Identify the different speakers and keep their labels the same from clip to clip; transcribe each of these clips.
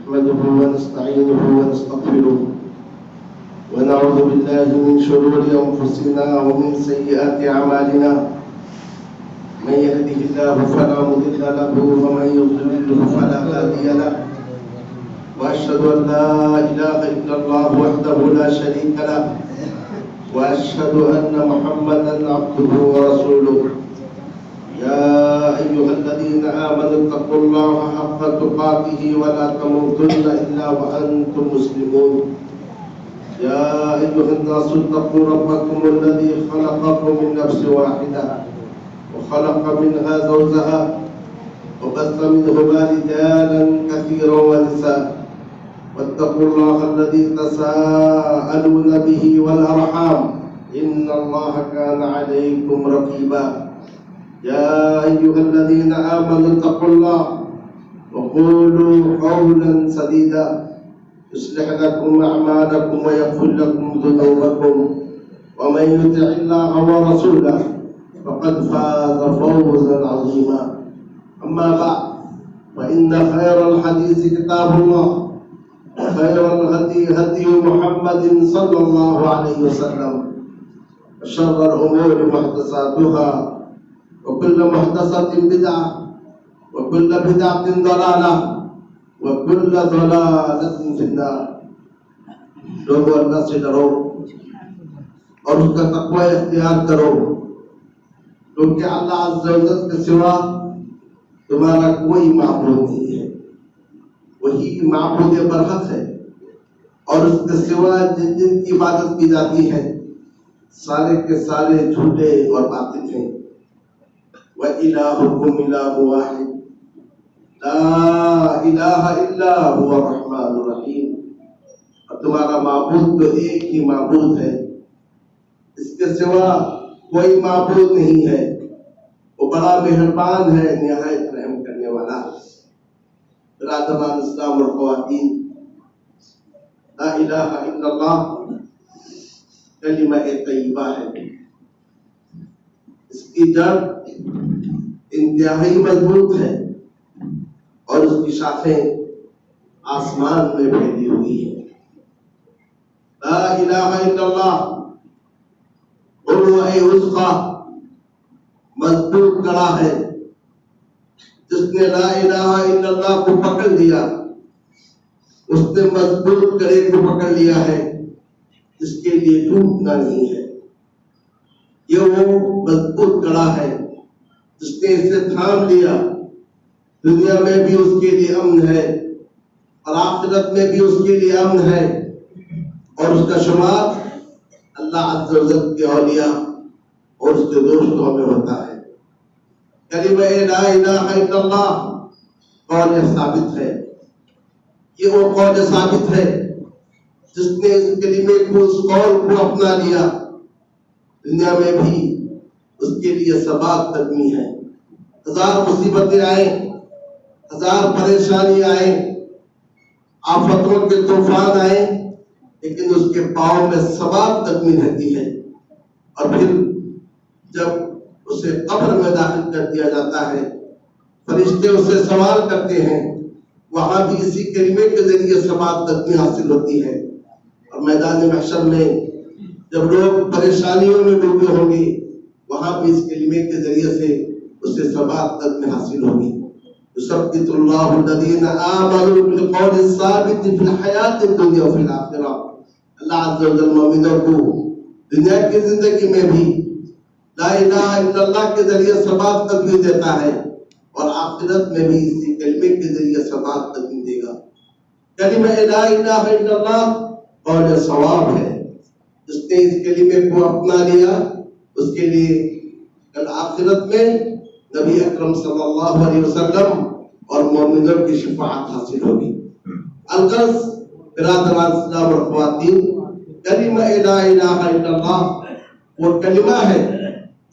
Speaker 1: نحمده ونستعينه ونستغفره ونعوذ بالله من شرور أنفسنا ومن سيئات أعمالنا من يهده الله فلا مضل له ومن يضلل فلا هادي له وأشهد أن لا إله إلا الله وحده لا شريك له وأشهد أن محمدا عبده ورسوله يا أيها الذين آمنوا اتقوا الله حق تقاته ولا تموتن إلا وأنتم مسلمون يا أيها الناس اتقوا ربكم الذي خلقكم من نفس واحدة وخلق منها زوجها وبث منهما رجالا كثيرا ونساء واتقوا الله الذي تساءلون به والأرحام إن الله كان عليكم رقيبا يا أيها الذين آمنوا اتقوا الله وقولوا قولا سديدا يصلح لكم أعمالكم ويغفر لكم ذنوبكم ومن يطع الله ورسوله فقد فاز فوزا عظيما أما بعد فإن خير الحديث كتاب الله وخير الهدي هدي محمد صلى الله عليه وسلم وشر الأمور محدثاتها وكل محدثة بدعة وكل بدعة ضلالة وكل ضلالة في النار. لوگو اللہ سے ڈرو اور اس کا تقوی اختیار کرو کیونکہ اللہ عز و جل کے سوا تمہارا کوئی معبود نہیں ہے، وہی معبود برحق ہے اور اس کے سوا جن جن کی عبادت کی جاتی ہے سارے کے سارے جھوٹے اور باطل ہیں. وَإِلَٰهُكُمْ إِلَٰهٌ وَاحِدٌ لَا إِلَٰهَ إِلَّا هُوَ الرَّحْمَٰنُ الرَّحِيمُ. اور تمہارا معبود تو ایک ہی معبود ہے، اس کے سوا کوئی معبود نہیں ہے. وہ بڑا مہربان ہے، نہایت رحم کرنے والا. برادران اسلام اور خواتین، لا الہ الا اللہ کلمہ طیبہ ہے. اس کی جڑ انتہائی مضبوط ہے اور اس کی شاخیں آسمان میں پھیلی ہوئی ہیں. لا الہ الا اللہ عروہ وثقی مضبوط کڑا ہے. جس نے لا الہ الا اللہ کو پکڑ لیا اس نے مضبوط کڑے کو پکڑ لیا ہے جس کے لیے ٹوٹنا نہیں ہے. یہ وہ مضبوط کڑا ہے جس نے اسے تھام لیا. دنیا میں بھی اس کے لیے امن ہے اور آخرت میں بھی اس کے لیے امن ہے اور اس کا شمار اللہ عز و جل کے اولیاء اور اس کے دوستوں میں ہوتا ہے. کلمہ لا الہ الا اللہ قول ثابت ہے. یہ وہ قول ثابت ہے جس نے اس کلمے کو، اس قول کو اپنا لیا. دنیا میں بھی اس کے لیے ثبات قدمی ہے. ہزار مصیبتیں آئیں، ہزار پریشانی آئیں، آفتوں کے طوفان آئیں، لیکن اس کے پاؤں میں ثبات قدمی رہتی ہے. اور پھر جب اسے قبر میں داخل کر دیا جاتا ہے فرشتے اسے سوال کرتے ہیں، وہاں بھی اسی کلمے کے ذریعے ثبات قدمی حاصل ہوتی ہے. اور میدان محشر میں جب لوگ پریشانیوں میں ڈوبے ہوں گے وہاں بھی اس کلمے کے ذریعے سے اسے ثبات قدمی حاصل ہوگی. یثبت اللہ الذین آمنوا بالقول الثابت فی الحیات الدنیا وفی الآخرہ. اللہ عز و جل مومنوں کو دنیا کی زندگی میں بھی لا الہ الا اللہ کے ذریعے ثبات قدمی دیتا ہے اور آخرت میں بھی اسی کلمے کے ذریعے ثبات قدمی دے گا. کلمہ لا الہ الا اللہ قول صواب ہے. جس نے اس کلمے کو اپنا لیا اس کے لیے کل آخرت میں نبی اکرم صلی اللہ علیہ وسلم اور مومنوں کی شفاعت حاصل ہوگی. الغرض برادران اسلام اور خواتین، کلمہ لا الہ الا اللہ وہ کلمہ ہے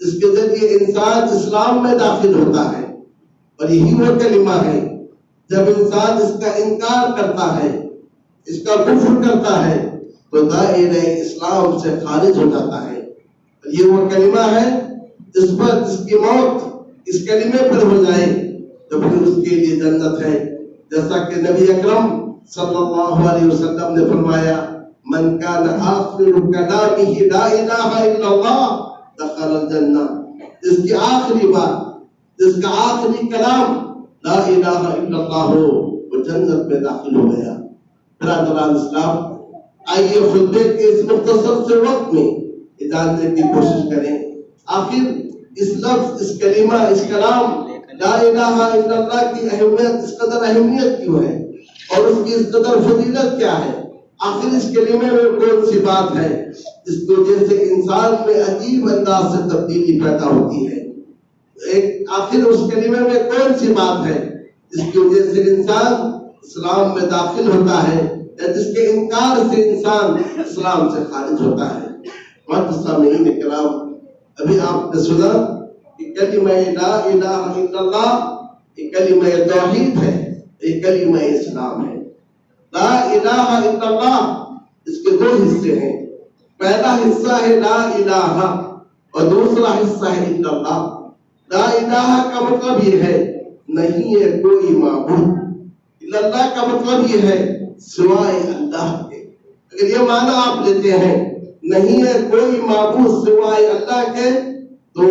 Speaker 1: جس کے ذریعے انسان اسلام میں داخل ہوتا ہے. اور یہی وہ کلمہ ہے جب انسان اس کا انکار کرتا ہے، اس کا کفر کرتا ہے تو دائرہ اسلام سے خارج ہو جاتا ہے. یہ وہ کلمہ ہے جس کی موت اس کلمے پر ہو جائے تو پھر اس کے لیے جنت ہے. جیسا کہ نبی اکرم صلی اللہ علیہ وسلم نے فرمایا من کان آخر کلامہ لا الہ الا اللہ دخل الجنہ، جس کی آخری بات، جس کا آخری کلام لا الہ الا اللہ ہو وہ جنت میں داخل ہو گیا۔ برادران اسلام، آئیے خطبے کے اس مختصر سے وقت میں جاننے کی کوشش کریں آخر اس لفظ، اس کلمہ، اس کلام لا الہ الا اللہ کی اہمیت، اس قدر اہمیت کیوں ہے اور اس کی اس قدر فضیلت کیا ہے؟ آخر اس کلمے میں کون سی بات ہے جس کی وجہ سے انسان میں عجیب انداز سے تبدیلی پیدا ہوتی ہے؟ آخر اس کلمے میں کون سی بات ہے جس کی وجہ سے انسان اسلام میں داخل ہوتا ہے یا جس کے انکار سے انسان اسلام سے خارج ہوتا ہے؟ سامعین کرام، ابھی آپ نے سنا کہ کلمہ لا الہ الا اللہ یہ کلمہ توحید ہے، یہ کلمہ اسلام ہے۔ لا الہ الا اللہ اس کے دو حصے ہیں، پہلا حصہ ہے لا الہ اور دوسرا حصہ ہے الا اللہ۔ لا الہ کا مطلب یہ ہے نہیں ہے کوئی معبود، الا اللہ کا مطلب یہ ہے سوائے اللہ کے۔ اگر یہ معنی آپ لیتے ہیں نہیں ہے کوئی معبود سوائے اللہ کے، تو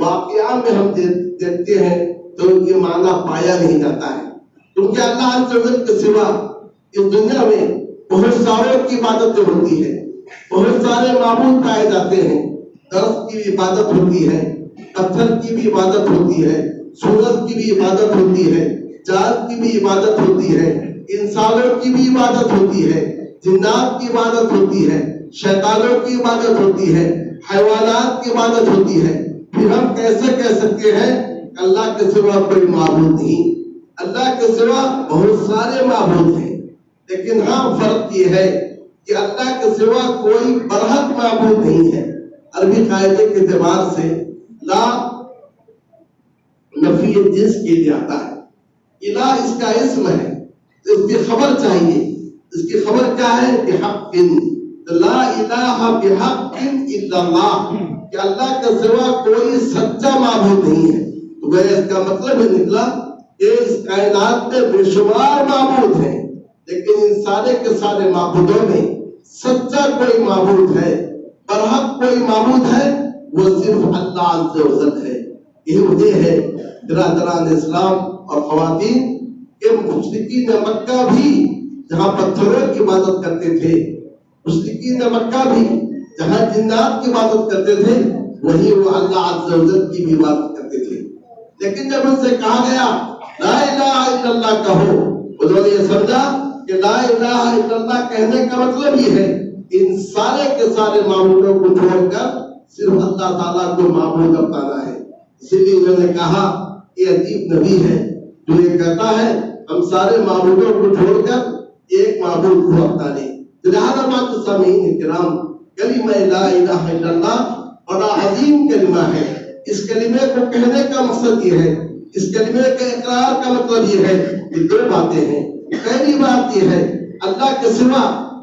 Speaker 1: واقعہ میں ہم دیکھتے ہیں تو یہ معنی پایا نہیں جاتا ہے، کیونکہ اللہ عز و جل کے سوا اس دنیا میں بہت ساروں کی عبادتیں ہوتی ہے، بہت سارے معبود پائے جاتے ہیں۔ درخت کی بھی عبادت ہوتی ہے، پتھر کی بھی عبادت ہوتی ہے، سورج کی بھی عبادت ہوتی ہے، چاند کی بھی عبادت ہوتی ہے، انسانوں کی بھی عبادت ہوتی ہے، جنات کی عبادت ہوتی ہے، شیطانوں کی عبادت ہوتی ہے، حیوانات کی عبادت ہوتی ہے۔ پھر ہم کیسے کہہ سکتے ہیں اللہ کے سوا کوئی معبود نہیں؟ اللہ کے سوا بہت سارے معبود ہیں، لیکن ہاں فرق یہ ہے کہ اللہ کے سوا کوئی برحق معبود نہیں ہے۔ عربی قاعدے کے اعتبار سے لا نفی جنس کے لیے آتا ہے، الہ اس کا اسم ہے، اس کی خبر چاہیے، اس کی خبر کیا ہے؟ بحق، لا الہ بحق الا اللہ، کہ اللہ کے سوا کوئی سچا معبود نہیں ہے۔ تو اس کا مطلب یہ نکلا کہ اس کائنات میں بے شمار معبود ہیں، لیکن ان سارے کے سارے معبودوں میں سچا کوئی معبود ہے، برحق کوئی معبود ہے، وہ صرف اللہ عز و جل ہے۔ یہ وجہ ہے برادران اسلام اور خواتین کہ مشرکین مکہ بھی جہاں پتھروں کی عبادت کرتے تھے، مشرکین مکہ بھی جہاں جنات کی عبادت کرتے تھے، وہیں وہ اللہ عز و جل کی بھی عبادت کرتے تھے۔ لیکن جب ان سے کہا گیا لا الہ الا اللہ کہو، انہوں نے یہ سمجھا کہ لا الہ الا اللہ کہنے کا مطلب یہ ہے ان سارے کے سارے معبودوں کو چھوڑ کر صرف اللہ تعالیٰ کو معبود اپنانا ہے۔ اسی لیے انہوں نے کہا یہ عجیب نبی ہے جو یہ کہتا ہے ہم سارے معبودوں کو چھوڑ کر ایک معبود کو اپنا لیں۔ لہذا معزز سامعین کرام، کلمہ لا الہ الا اللہ بڑا عظیم کلمہ ہے۔ اس کلمے کو کہنے کا مقصد یہ ہے، اس کلمے کے اقرار کا مطلب یہ ہے کہ دو باتیں ہیں۔ پہلی بات یہ ہے اللہ کے سوا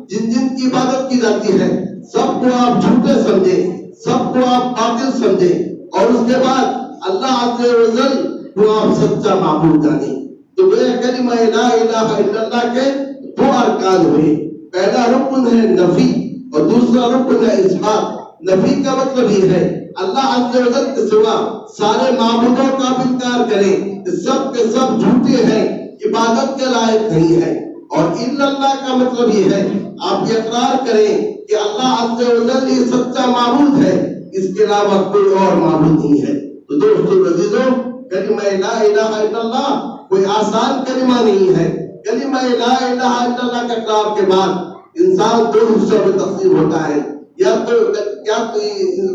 Speaker 1: جن جن کی عبادت کی جاتی ہے سب کو آپ جھوٹے سمجھیں، سب کو آپ باطل سمجھیں، اور اس کے بعد اللہ عز و جل کو آپ سچا معبود جانیں۔ تو یہ کلمہ لا الہ الا اللہ کے دو ارکان ہوئے، پہلا رکن ہے نفی اور دوسرا رکن ہے اثبات۔ نفی کا مطلب یہ ہے اللہ عز و جل کے سوا سارے معبودوں کا بھی انکار کریں کہ سب کے سب جھوٹے ہیں، عبادت کے لائق نہیں ہے۔ اور الا اللہ کا مطلب یہ ہے آپ یہ اقرار کریں کہ اللہ عز و جل ہی سچا معبود ہے، اس کے علاوہ کوئی اور معبود نہیں ہے۔ تو دوستو عزیزو، کلمہ لا الہ الا اللہ کوئی آسان کلمہ نہیں ہے۔ کلمہ لا الہ الا اللہ کے اقرار کے بعد انسان دو حصوں میں تقسیم ہوتا ہے، یا تو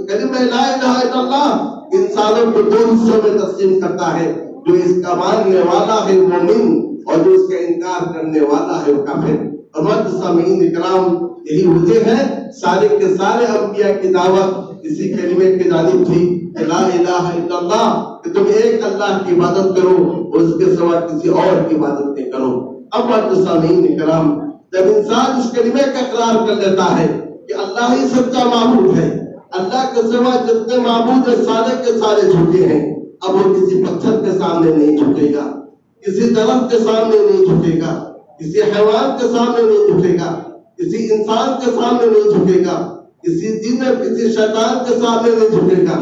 Speaker 1: کلمہ لا الہ الا اللہ انسانوں کو دو حصوں میں تقسیم کرتا ہے، جو اس کا ماننے والا ہے مومن اور جو اس کا انکار کرنے والا ہے وہ کافر۔ اور معزز سامعین کرام، یہی وجہ ہے سارے کے سارے انبیاء کی دعوت اسی کلمے کی جانب تھی کہ لا الہ الا اللہ، کہ تم ایک اللہ کی عبادت کرو اور اس کے سوا کسی اور کی عبادت نہ کرو۔ اب معزز سامعین کرام، جب انسان اس کلمے کا اقرار کر لیتا ہے کہ اللہ ہی سچا معبود ہے، اللہ کے سوا جتنے معبود ہیں سارے کے سارے جھوٹے ہیں، اب وہ کسی پتھر کے سامنے نہیں جھکے گا، کسی درخت کے سامنے نہیں جھکے گا، کسی حیوان کے سامنے نہیں جھکے گا، کسی انسان کے سامنے نہیں جھکے گا، کسی جن اور کسی شیطان کے سامنے نہیں جھکے گا۔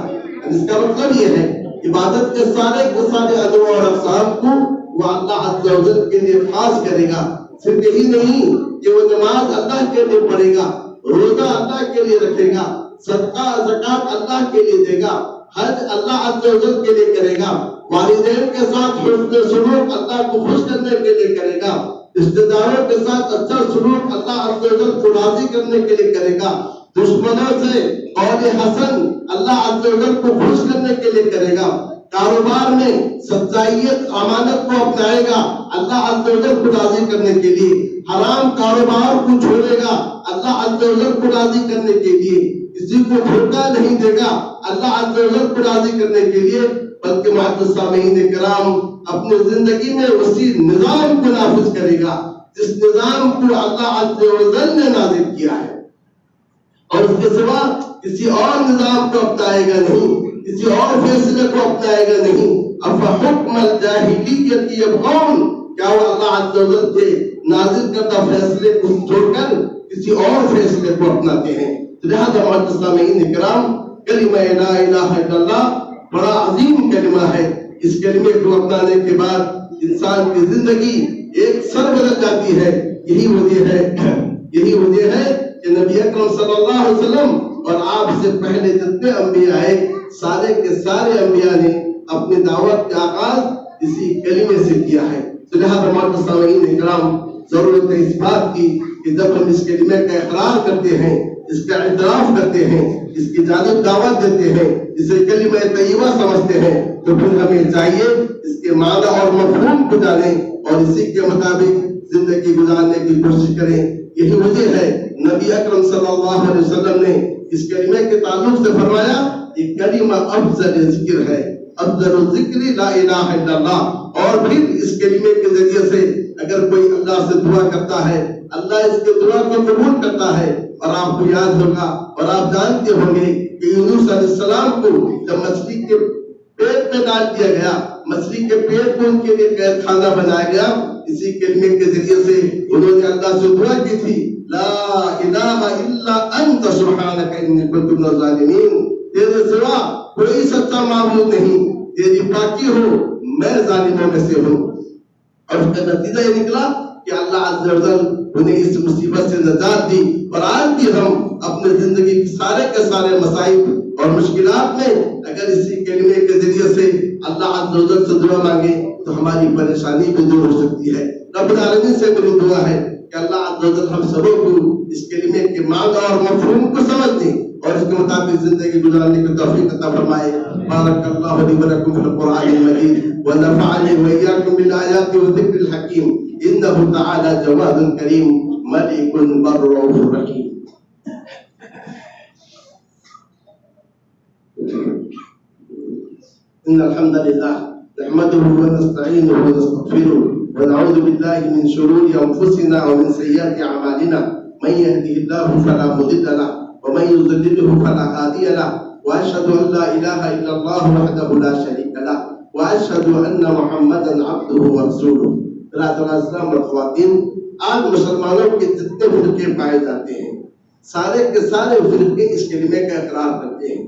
Speaker 1: اس کا مطلب یہ ہے عبادت کے سارے انواع اور اقسام کو وہ اللہ عز و جل کے لیے خاص کرے گا۔ صرف یہی نہیں کہ وہ نماز اللہ کے لیے پڑھے گا، روزہ اللہ کے لیے رکھے گا، صدقہ زکات اللہ کے لیے دے گا، حج اللہ عز و جل کے لیے کرے گا، والدین کے ساتھ حسن سلوک اللہ کو خوش کرنے کے لیے کرے گا، رشتہ داروں کے ساتھ اچھا سلوک اللہ عز و جل کو راضی کرنے کے لیے کرے گا، دشمنوں سے قول حسن اللہ عز و جل کو خوش کرنے کے لیے کرے گا، کاروبار میں سچائیت امانت کو اپنائے گا اللہ عز و جل کو راضی کرنے کے لیے، حرام کاروبار کو چھوڑے گا اللہ عز و جل کو راضی کرنے کے لیے، کسی کو دھوکہ نہیں دے گا اللہ عز و جل کو راضی کرنے کے لیے، بلکہ معزز سامعین کرام اپنی زندگی میں اسی نظام کو نافذ کرے گا جس نظام کو اللہ عز و جل نے نازل کیا ہے، اور اس کے سوا کسی اور نظام کو اپنائے گا نہیں، کسی اور فیصلے کو اپنائے گا نہیں۔ افحکم الجاہلیت یبغون، کیا وہ اللہ عز و جل کے نازل کردہ فیصلے کو چھوڑ کر کسی اور فیصلے کو اپناتے ہیں؟ لہذا معزز سامعین کرام کلمہ لا الہ الا اللہ بڑا عظیم کلمہ ہے۔ اس کلمے کو اپنانے کے بعد انسان کی زندگی ایک سر بدل جاتی ہے۔ یہی وجہ ہے کہ نبی اکرم صلی اللہ علیہ وسلم اور آپ سے پہلے جتنے انبیاء آئے سارے کے سارے انبیاء نے اپنی دعوت کا آغاز اسی کلمے سے کیا ہے۔ لہذا معزز سامعین اکرام ضرورت ہے اس بات کی کہ جب ہم اس کلمے کا اقرار کرتے ہیں، اس کا اعتراف کرتے ہیں، اس کی جانب دعوت دیتے ہیں، اسے کلمہ طیبہ سمجھتے ہیں، تو پھر ہمیں چاہیے اس کے معنی اور مفہوم کو جانیں اور اسی کے مطابق زندگی گزارنے کی کوشش کریں۔ یہی وجہ ہے نبی اکرم صلی اللہ علیہ وسلم نے اس کلمے کے تعلق سے فرمایا یہ کلمہ افضل ذکر ہے، افضل الذکر لا الہ الا اللہ۔ اور پھر اس کلمے کے ذریعے سے اگر کوئی اللہ سے دعا کرتا ہے اللہ اس کے دعا کو قبول کرتا ہے۔ اور آپ کو یاد ہوگا اور آپ جانتے ہوں گے کہ یونس علیہ السلام کو جب مچھلی کے پیٹ میں ڈال دیا گیا، مچھلی کے پیٹ کو ان کے لیے قید خانہ بنایا گیا، اسی کلمے کے ذریعے سے انہوں نے اللہ سے دعا کی تھی لا الہ الا انت سبحانک انی کنت من الظالمین، تیرے سوا کوئی سچا معبود نہیں، تیری پاکی ہو میں ظالموں میں سے ہوں۔ اور اس کا نتیجہ یہ نکلا کہ اللہ عز و جل انہیں اس مصیبت سے نجات دی۔ اور آج بھی ہم اپنے زندگی کے سارے مسائل اور مشکلات میں اگر اسی کلمے کے ذریعے سے اللہ عز و جل سے دعا مانگے تو ہماری پریشانی بھی دور ہو سکتی ہے۔ رب العالمین سے میری دعا ہے کہ اللہ عز و جل ہم سبوں کو اس کلمے کے معنی اور مفہوم کو سمجھنے اور اس کے مطابق زندگی گزارنے کی توفیق عطا فرمائے۔ بارک اللہ لی و لکم فی القرآن المجید ونفعنی وإیاکم بالآیات والذکر الحکیم انہ تعالی جواد کریم ملک بر رؤوف رحیم۔ ان الحمد للہ نحمده ونستعینه ونستغفره ونعوذ باللہ من شرور انفسنا ومن سیئات اعمالنا من يهده الله فلا مضل له ومن يضلله فلا هادي له واشهد ان لا اله الا الله وحده لا شريك له واشهد ان محمدا عبده ورسوله۔ برادران اسلام اور خواتین، آج مسلمانوں کے جتنے فرقے پائے جاتے ہیں سارے کے سارے فرقے اس کلمے کا اقرار کرتے ہیں،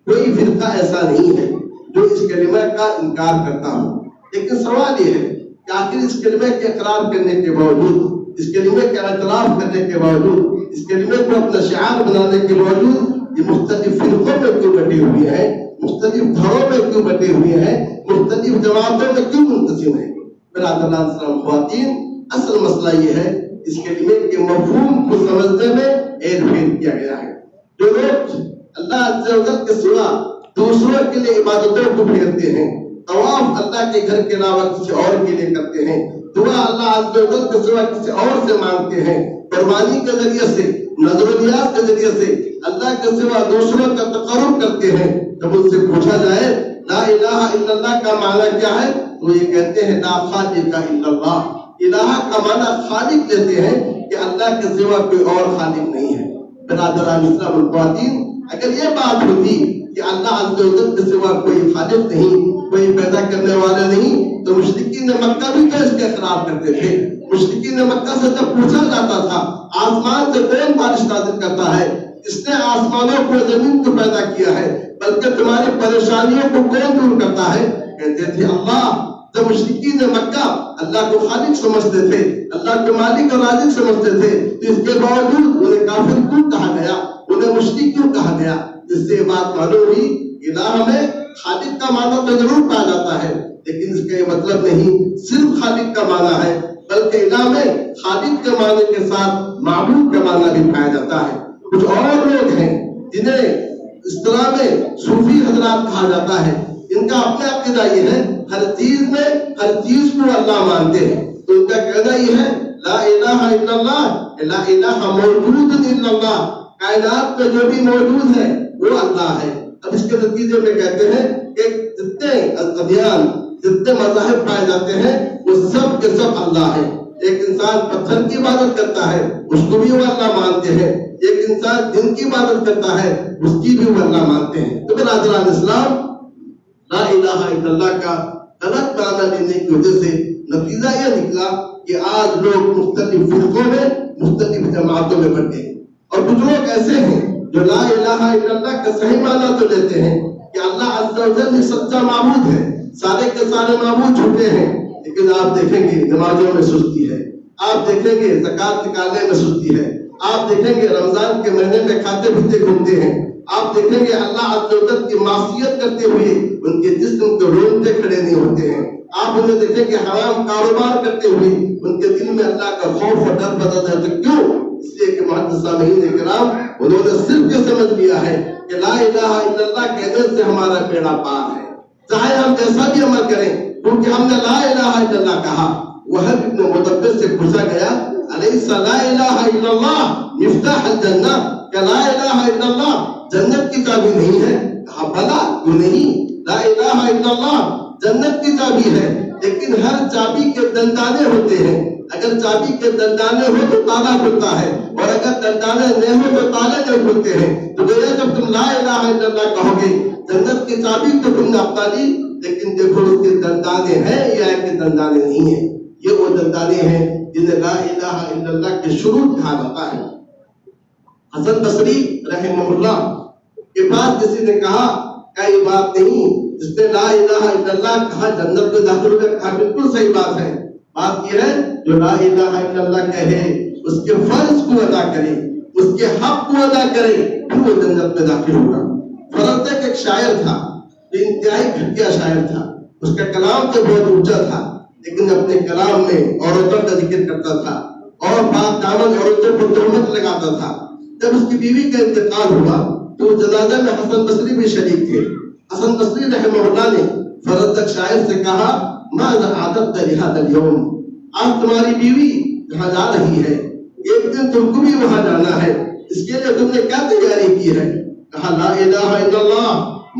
Speaker 1: کوئی فرقہ ایسا نہیں ہے جو اس کلمے کا انکار کرتا ہو۔ لیکن سوال یہ ہے کہ آخر اس کلمے کے اقرار کرنے کے باوجود، اس کلمے کا اعتراف کرنے کے باوجود، اس کلمے کو اپنا شعار بنانے کے باوجود یہ مختلف فرقوں میں کیوں بٹے ہوئے ہیں، مختلف دھڑوں میں کیوں بٹے ہوئے ہیں، مختلف جماعتوں میں کیوں منقسم ہیں؟ برادران اسلام خواتین، اصل مسئلہ یہ ہے اس کلمے کے مفہوم کو سمجھنے میں ہیر پھیر کیا گیا ہے۔ جو لوگ اللہ عز و جل کے سوا دوسروں کے لیے عبادتوں کو پھیرتے ہیں، طواف اللہ کے گھر کے علاوہ کسی اور کے لیے کرتے ہیں، دعا اللہ عز و جل کے سوا کسی اور سے مانگتے ہیں، قربانی کے ذریعے سے، نذر و نیاز کے ذریعے سے اللہ کے سوا دوسروں کا تقرب کرتے ہیں، جب ان سے پوچھا جائے لا الہ الا اللہ کا معنی کیا ہے تو یہ کہتے ہیں لا خالق الا اللہ۔ الہ کا معنی خالق لیتے ہیں کہ اللہ کے سوا کوئی اور خالق نہیں ہے۔ برادران اسلام الخواتین، اگر یہ بات ہوتی کہ اللہ عز و جل کے سوا کوئی خالق نہیں، کوئی پیدا کرنے والا نہیں، تو مشرکین مکہ بھی تو اس کا اقرار کرتے تھے، مشرکین مکہ سے جب پوچھا جاتا تھا آسمان سے کون بارش نازل کرتا ہے، اس نے آسمانوں کو زمین کو پیدا کیا ہے، بلکہ تمہاری پریشانیوں کو کون دور کرتا ہے؟ کہتے تھے اللہ۔ جب مشرکین مکہ اللہ کو خالق سمجھتے تھے، اللہ کو مالک اور رازق سمجھتے تھے، تو اس کے باوجود انہیں کافر کیوں کہا گیا، انہیں مشرک کیوں کہا گیا؟ جس سے یہ بات معلوم ہوئی الہ میں خالق کا معنی تو ضرور پایا جاتا ہے، لیکن اس کا یہ مطلب نہیں صرف خالق کا معنی ہے، بلکہ الہ میں خالق کے معنی کے ساتھ معبود کا معنی بھی پایا جاتا ہے۔ کچھ اور لوگ ہیں جنہیں اس طرح میں صوفی حضرات کہا جاتا ہے، ان کا اپنا عقیدہ یہ ہے ہر چیز میں ہر چیز کو اللہ مانتے ہیں، تو ان کا کہنا یہ ہے لا الہ الا اللہ، لا الہ موجود الا اللہ، کائنات میں جو بھی موجود ہے وہ اللہ ہے۔ اب اس کے نتیجے میں کہتے ہیں کہ جتنے ادیان جتنے مذاہب پائے جاتے ہیں وہ سب کے سب اللہ ہے۔ ایک انسان پتھر کی عبادت کرتا ہے اس کو بھی وہ اللہ مانتے ہیں، ایک انسان دن کی عبادت کرتا ہے اس کی بھی وہ اللہ مانتے ہیں۔ تو برادران اسلام لا الہ الا اللہ کا غلط معنی لینے کی وجہ سے نتیجہ یہ نکلا کہ آج لوگ مختلف فرقوں میں مختلف جماعتوں میں بٹ گئے، اور کچھ لوگ ایسے ہیں جو لا الہ الا اللہ کا صحیح معنی تو لیتے ہیں کہ اللہ عز و جل ہی سچا معبود ہے، سارے کے سارے معبود جھوٹے ہیں، لیکن آپ دیکھیں گے نمازوں میں سستی ہے، آپ دیکھیں گے زکات نکالنے میں سستی ہے، آپ دیکھیں گے رمضان کے مہینے میں کھاتے پیتے گھومتے ہیں، آپ دیکھیں گے اللہ عز و جل کی معصیت کرتے ہوئے ان کے جسم کو رونتے کھڑے نہیں ہوتے ہیں، آپ انہیں دیکھیں گے حرام کاروبار کرتے ہوئے ان کے دل میں اللہ کا خوف اور ڈر پیدا ہوتا ہے۔ کیوں؟ اس لیے کہ محترم سامعین کرام انہوں نے صرف یہ سمجھ لیا ہے کہ لا الہ الا اللہ کہنے سے ہمارا بیڑا پار ہے، چاہے ہم جیسا بھی عمل کریں، کیونکہ ہم نے لا الہ الا اللہ کہا۔ وہب ابن مدبر سے پوچھا گیا الیس لا الہ الا اللہ مفتاح الجنہ، کہ لا الہ الا اللہ جنت کی چابی نہیں ہے؟ کہا بلا، کیوں نہیں؟ لا الہ الا اللہ جنت کی چابی ہے، لیکن ہر چابی کے دندانے ہوتے ہیں، اگر چابی کے دندانے ہو تو تالا کھلتا ہے، اور اگر دندانے نہیں ہو تو تالے نہیں کھلتے ہیں۔ تو گویا جب تم لا الہ الا اللہ کہو گے جنت کی چابی تو تم نے اپنا لی، لیکن دیکھو اس کے دندانے ہیں یا ان کے دندانے نہیں ہیں؟ یہ وہ دندانے ہیں جنہیں لا الہ الا اللہ کے شروع کہا جاتا ہے۔ حسن بصری رحمہ اللہ کے پاس کسی نے کہا کہ یہ بات نہیں، جس نے لا الہ الا اللہ کہا جنت میں داخل ہوگا، کہا بالکل صحیح بات ہے، بات یہ ہے جو لا الہ الا اللہ کہے اس کے فرض کو ادا کرے، اس کے حق کو ادا کرے، پھر وہ جنت میں داخل ہوگا۔ فرض ہے کہ ایک شاعر تھا جو انتہائی گھٹیا شاعر تھا، اس کا کلام تو بہت اونچا تھا، لیکن اپنے کلام میں عورتوں کا ذکر کرتا تھا اور پاک دامن عورتوں پر تہمت لگاتا تھا۔ جب اس کی بیوی کا انتقال ہوا تو جنازہ میں حسن بصری بھی شریک تھے۔ حسن بصری رحمہ اللہ نے فرزدق شاعر سے کہا ماذا عادت لهذا اليوم، آج تمہاری بیوی جہاں جا رہی ہے، ایک دن تم کو بھی وہاں جانا ہے، اس کے لیے تم نے کیا تیاری کی ہے؟ کہا لا الہ الا اللہ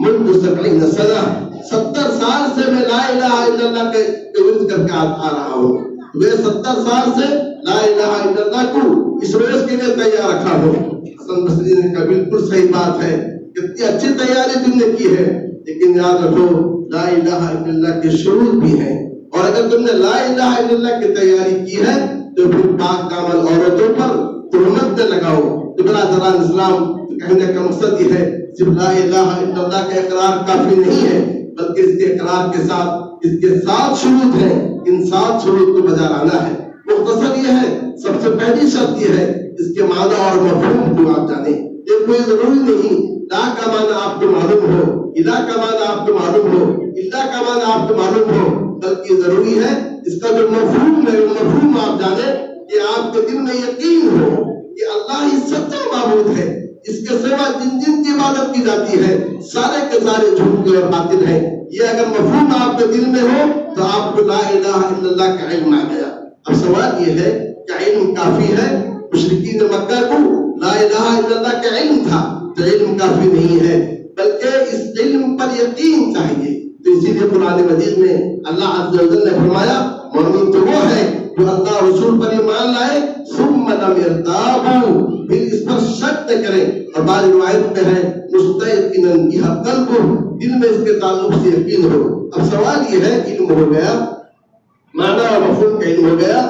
Speaker 1: منذ 70 سنہ، 70 سال سے میں لا الہ الا اللہ کے ورد کر کے آ رہا ہوں، میں 70 سال سے لا الہ الا اللہ کو اس روز کے لیے تیار رکھا ہوں۔ حسن بصری نے کہا بالکل صحیح بات ہے، کتنی اچھی تیاری تم نے کی ہے، لیکن یاد رکھو لا الہ الا اللہ کے شروط بھی ہیں، اور اگر تم نے لا الہ الا اللہ کی تیاری کی ہے تو پھر پاک دامن عورتوں پر تہمت نہ لگاؤ۔ تو برادران اسلام کہنے کا مقصد یہ ہے صرف لا الہ الا اللہ کا اقرار کافی نہیں ہے، بلکہ اس کے اقرار کے ساتھ اس کے 7 شروط ہیں، ان 7 شروط کو بجا لانا ہے۔ مختصر یہ ہے، سب سے پہلی شرط یہ ہے اس کے معنی اور مفہوم کو آپ جانیں۔ یہ کوئی ضروری نہیں لا کا معنی آپ کو معلوم ہو، الہ کا معنی آپ کو معلوم ہو، اللہ کا معنی آپ کو معلوم ہو، بلکہ ضروری ہے اس کا جو مفہوم ہے وہ مفہوم آپ جانیں، کہ آپ کے دل میں یقین ہو کہ اللہ ہی سچا معبود ہے، اس کے سوا جن جن کی عبادت کی جاتی ہے سارے کے سارے جھوٹے اور باطل ہیں۔ یہ اگر مفہوم آپ کے دل میں ہو تو آپ کو لا الہ الا اللہ کا علم آ گیا۔ اب سوال یہ ہے کہ علم کافی ہے؟ مشرکین مکہ کو لا الہ الا اللہ کا علم تھا تو علم کافی نہیں ہے، بلکہ اس علم پر یقین چاہیے۔ تو اسی لیے قرآن مجید میں اللہ عز و جل نے فرمایا مومن تو وہ ہے جو اللہ رسول پر ایمان لائے ثم لم يرتابوا، پھر اس پر شک نہ کریں، اور بعض روایت میں ہے مستيقنا بها قلبه، دل میں اس کے تعلق سے یقین ہو۔ اب سوال یہ ہے علم ہو گیا، معنی اور مفہوم کا علم ہو گیا،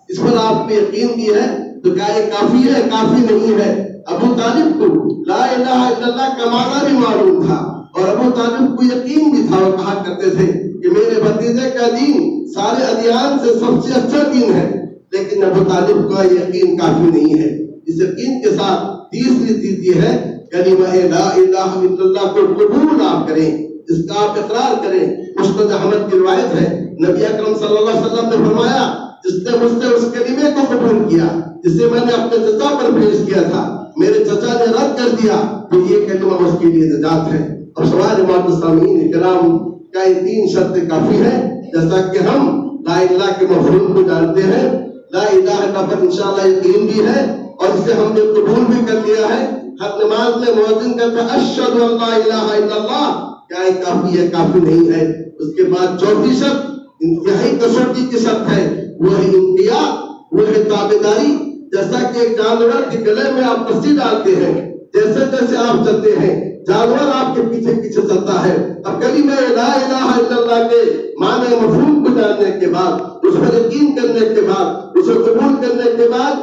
Speaker 1: اس پر آپ کو یقین بھی ہے تو کیا یہ کافی ہے؟ کافی نہیں ہے۔ ابو طالب کو لا الہ الا اللہ کا معنی بھی معلوم تھا اور ابو طالب کو یقین بھی تھا، وہ کہا کرتے تھے کہ میرے بھتیجے کا دین سارے ادیان سے سب سے اچھا دین ہے، لیکن ابو طالب کا یقین کافی نہیں ہے۔ اس یقین کے ساتھ تیسری چیز یہ ہے کلمہ لا الہ الا اللہ کو قبول آپ کریں، اس کا آپ اقرار کریں۔ مسند احمد کی روایت ہے، نبی اکرم صلی اللہ علیہ وسلم نے فرمایا جس نے مجھ سے اس کلمے کو قبول کیا جسے میں نے اپنے چچا پر پیش کیا تھا، میرے چچا نے رد کر دیا، تو یہ کلمہ اس کے لیے نجات ہے۔ اور سوال معزز سامعین کرام، کیا یہ تین شرطیں کافی ہیں؟ جیسا کہ ہم لا الہ کے مفہوم کو جانتے ہیں، لا الہ الا پر انشاءاللہ یقین بھی ہے اور اسے ہم نے قبول بھی کر لیا ہے۔ ہر نماز میں مؤذن کہتا ہے اشہد ان لا الہ الا اللہ، کیا یہ کافی ہے؟ کافی نہیں ہے۔ اس کے بعد چوتھی شرط انتہائی کسوٹی کی شرط ہے، وہ ہے انقیاد، وہ ہے تابعداری۔ جیسا کہ ایک جانور کے گلے میں آپ رسی ڈالتے ہیں، جیسے جیسے آپ چلتے ہیں جانور آپ کے پیچھے پیچھے چلتا ہے۔ اب کلمہ لا الہ الا اللہ کے معنی مفہوم کو جاننے کے بعد، اس پر یقین کرنے کے بعد، اسے قبول کرنے کے بعد،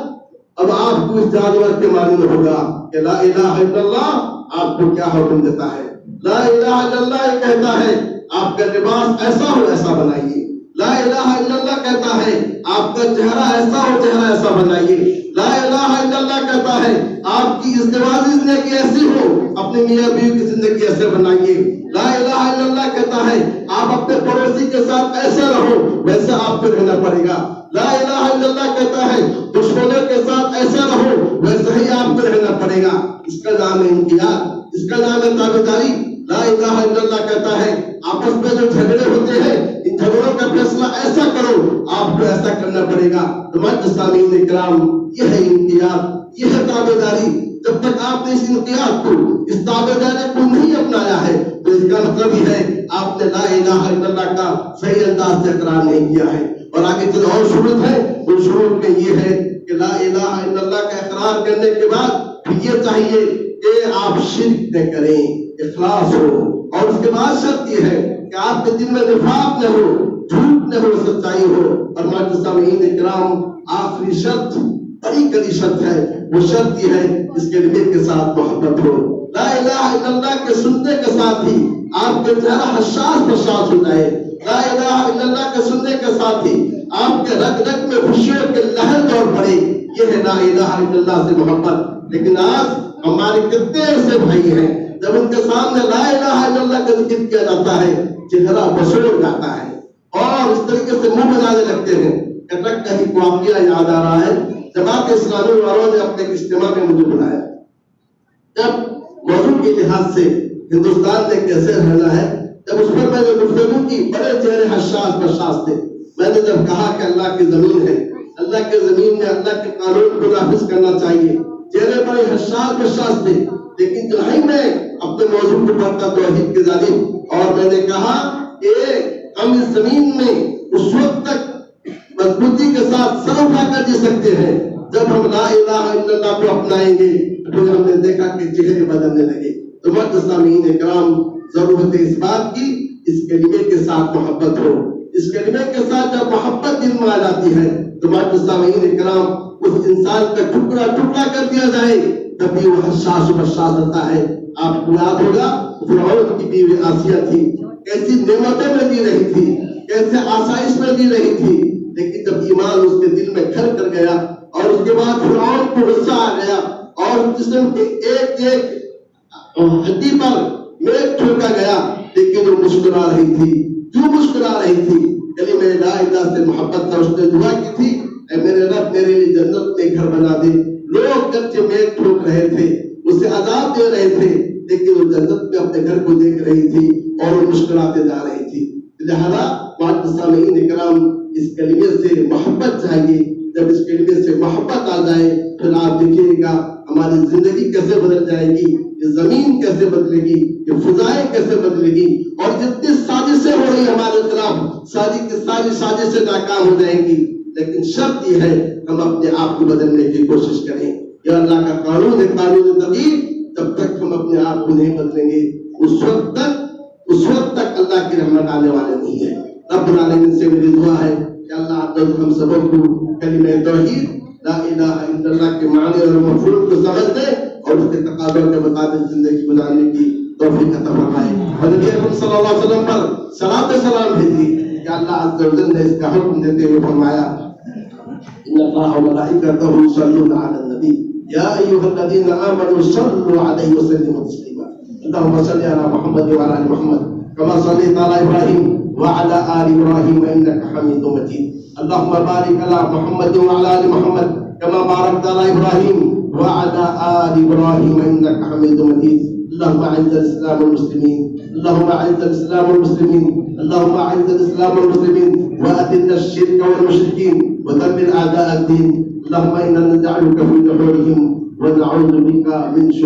Speaker 1: اب آپ کو اس جانور کے معلوم ہوگا کہ لا الہ الا اللہ آپ کو کیا حکم دیتا ہے۔ لا الہ الا اللہ یہ کہتا ہے آپ کا لباس ایسا ہو ایسا بنائیے۔ لا الہ الا اللہ کہتا ہے آپ کا چہرہ ایسا ہو چہرہ ایسا بنائیے۔ لا الہ الا اللہ کہتا ہے آپ کی ازدواجی زندگی ایسی ہو، اپنے میاں بیوی کی زندگی ایسے بنائیے۔ لا الہ الا اللہ کہتا ہے آپ اپنے پڑوسی کے ساتھ ایسے رہو، ویسے آپ کو رہنا پڑے گا۔ لا الہ الا اللہ کہتا ہے دشمنوں کے ساتھ ایسا رہو، ویسے ہی آپ کو رہنا پڑے گا۔ اس کا نام ہے انقیاد، اس کا نام ہے تابعداری۔ لا الہ الا اللہ کہتا ہے آپس میں جو جھگڑے ہوتے ہیں ان جھگڑوں کا فیصلہ ایسا کرو، آپ کو ایسا کرنا پڑے گا۔ تو معزز سامعین کرام، یہ ہے انقیاد، یہ ہے تابعداری۔ جب تک آپ نے اس انقیاد کو، اس تابعداری کو نہیں اپنایا ہے تو اس کا مطلب ہی ہے آپ نے لا الہ الا اللہ کا صحیح انداز سے اقرار نہیں کیا ہے۔ اور آگے چل اور شروط ہے، ان شروط میں یہ ہے کہ لا الہ الا اللہ کا اقرار کرنے کے بعد پھر یہ چاہیے کہ آپ شرک نہ کریں، اخلاص ہو۔ اور اس کے بعد شرط یہ ہے کہ آپ کے دل میں نفاق نہ ہو، جھوٹ نہ ہو، سچائی ہو۔ اور معزز سامعین کرام، آخری شرط بڑی کڑی شرط ہے، وہ شرط یہ ہے اس کلمے کے ساتھ محبت ہو۔ لا الہ الا اللہ کے سننے کے ساتھ ہی آپ کا چہرہ حساس بشاس ہو جائے۔ لا الہ الا اللہ کے سننے کے ساتھ ہی آپ کے رگ رگ میں خوشیوں کے لہر دوڑ پڑے، یہ ہے لا الہ الا اللہ سے محبت۔ لیکن آج ہمارے کتنے ایسے بھائی ہیں جب ان کے سامنے لا الہ الا اللہ کا ذکر کیا جاتا ہے چہرہ بسوڑ جاتا ہے اور اس طریقے سے منہ بنانے لگتے ہیں۔ کٹک کا ہی واقعہ یاد آ رہا ہے، جماعت اسلامی والوں نے اپنے اجتماع میں مجھے بلایا، جب موضوع کے لحاظ سے ہندوستان میں کیسے رہنا ہے، جب اس پر میں نے گفتگو کی، بڑے چہرے حساس بشاس تھے۔ میں نے جب کہا کہ اللہ کی زمین ہے، اللہ کی زمین میں اللہ کے قانون کو نافذ کرنا چاہیے، چہرے بڑے حساس بشاس تھے، لیکن جو ہے میں اپنے موضوع کو پڑھتا توحید کی جانب، اور میں نے کہا کہ ہم اس زمین میں اس وقت تک مضبوطی کے ساتھ سر اٹھا کر جی سکتے ہیں جب ہم لا الہ الا اللہ کو اپنائیں گے۔ پھر ہم نے دیکھا کہ چہرے بدلنے لگے۔ تو معزز سامعین کرام، ضرورت ہے اس بات کی اس کلمے کے ساتھ محبت ہو۔ اس کلمے کے ساتھ جب محبت دل میں آ جاتی ہے تو معزز سامعین کرام، اس انسان کا ٹکڑا ٹکڑا کر دیا جائے تب بھی وہ حساس و بشاس ہوتا ہے۔ آپ کو یاد ہوگا فرعون کی بیوی آسیہ تھی، کیسی نعمتوں میں جی رہی تھی، کیسے آسائش میں جی رہی تھی، لیکن جب ایمان اس کے دل میں گھر کر گیا اور اس کے بعد فرعون کو غصہ آ گیا اور جسم کے ایک ایک ہڈی پر میٹ ٹھوکا گیا، لیکن وہ مسکرا رہی تھی۔ کیوں مسکرا رہی تھی؟ کلمہ لا الہ سے محبت تھا۔ اس نے دعا کی تھی، اے میرے رب میرے لیے جنت میں گھر بنا دے۔ لوگ جب میٹ ٹھوک رہے تھے، اسے عذاب دے رہے تھے، لیکن وہ جنت میں اپنے گھر کو دیکھ رہی تھی اور وہ مسکراتے جا رہی تھی۔ لہذا معزز سامعین کرام، اس کلمے سے محبت چاہیے۔ جب اس کلمے سے محبت آ جائے پھر آپ دیکھیے گا ہماری زندگی کیسے بدل جائے گی، یہ زمین کیسے بدلے گی، یہ فضائیں کیسے بدلے گی، اور جتنی سازشیں ہو رہی ہمارے خلاف ساری کی ساری سازشیں ناکام ہو جائیں گی۔ لیکن شرط یہ ہے ہم اپنے آپ کو بدلنے کی کوشش کریں۔ یہ اللہ کا قانون ہے، قانون تغییر۔ جب تک ہم اپنے آپ کو نہیں بدلیں گے اس وقت تک اللہ کی رحمت آنے والے نہیں ہے۔ رب العالمین سے میری دعا ہے کہ اللہ عز ہم سبوں کو کلمہ توحید لا الہ الا اللہ کے معنی اور مفہوم کو سمجھ دے اور اس کے تقاضوں کے مطابق زندگی گزارنے کی توفیق عطا فرمائے. اور نبی اکرم صلی اللہ علیہ وسلم پر صلاۃ و سلام بھیجی کہ اللہ عز و جل نے اس کا حکم دیتے ہوئے فرمایا ان اللہ وملائکتہ یصلون علی النبی یا ایھا الذین آمنوا صلوا علیہ وسلموا تسلیما. اللهم صل على محمد وعلى ال محمد كما صليت على ابراهيم وعلى ال ابراهيم انك حميد مجيد. اللهم بارك على محمد وعلى ال محمد كما باركت على ابراهيم وعلى ال ابراهيم انك حميد مجيد. اللهم اعز الاسلام والمسلمين اللهم اعز الاسلام والمسلمين اللهم اعز الاسلام والمسلمين واذل الشرك والمشركين ودمر اعداء الدين. اللهم انا نجعلك في نحورهم ونعوذ بك من شرورهم.